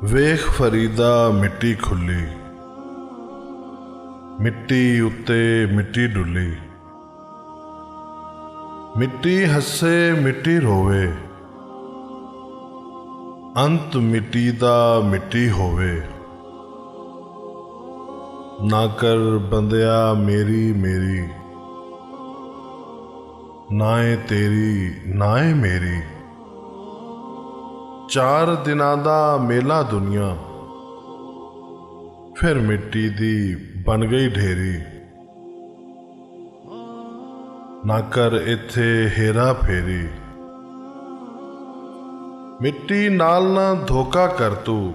ਵੇਖ ਫਰੀਦਾ ਮਿੱਟੀ ਖੁੱਲੀ, ਮਿੱਟੀ ਉੱਤੇ ਮਿੱਟੀ ਡੁੱਲੀ। ਮਿੱਟੀ ਹੱਸੇ ਮਿੱਟੀ ਰੋਵੇ, ਅੰਤ ਮਿੱਟੀ ਦਾ ਮਿੱਟੀ ਹੋਵੇ। ਨਾ ਕਰ ਬੰਦਿਆ ਮੇਰੀ ਮੇਰੀ, ਨਾ ਏ ਤੇਰੀ ਨਾ ਏ ਮੇਰੀ। ਚਾਰ ਦਿਨਾਂ ਦਾ ਮੇਲਾ ਦੁਨੀਆ, ਫਿਰ ਮਿੱਟੀ ਦੀ ਬਣ ਗਈ ਢੇਰੀ। ਨਾ ਕਰ ਇੱਥੇ ਹੇਰਾ ਫੇਰੀ, ਮਿੱਟੀ ਨਾਲ ਨਾ ਧੋਖਾ ਕਰ ਤੂੰ।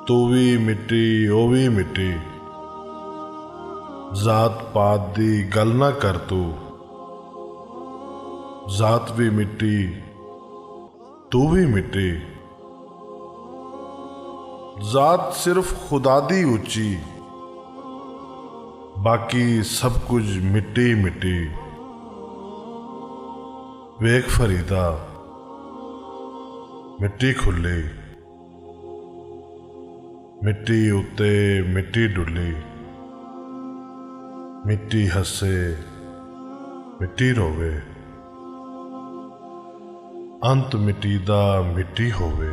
ਤੂੰ ਵੀ ਮਿੱਟੀ ਉਹ ਵੀ ਮਿੱਟੀ, ਜ਼ਾਤ ਪਾਤ ਦੀ ਗੱਲ ਨਾ ਕਰ ਤੂੰ। ਜ਼ਾਤ ਵੀ ਮਿੱਟੀ ਤੂੰ ਵੀ ਮਿੱਟੀ। ਜ਼ਾਤ ਸਿਰਫ ਖੁਦਾ ਦੀ ਉੱਚੀ, ਬਾਕੀ ਸਭ ਕੁਝ ਮਿੱਟੀ ਮਿੱਟੀ। ਵੇਖ ਫਰੀਦਾ ਮਿੱਟੀ ਖੁੱਲੀ, ਮਿੱਟੀ ਉੱਤੇ ਮਿੱਟੀ ਡੁੱਲੀ। ਮਿੱਟੀ ਹੱਸੇ ਮਿੱਟੀ ਰੋਵੇ, ਅੰਤ ਮਿੱਟੀ ਦਾ ਮਿੱਟੀ ਹੋਵੇ।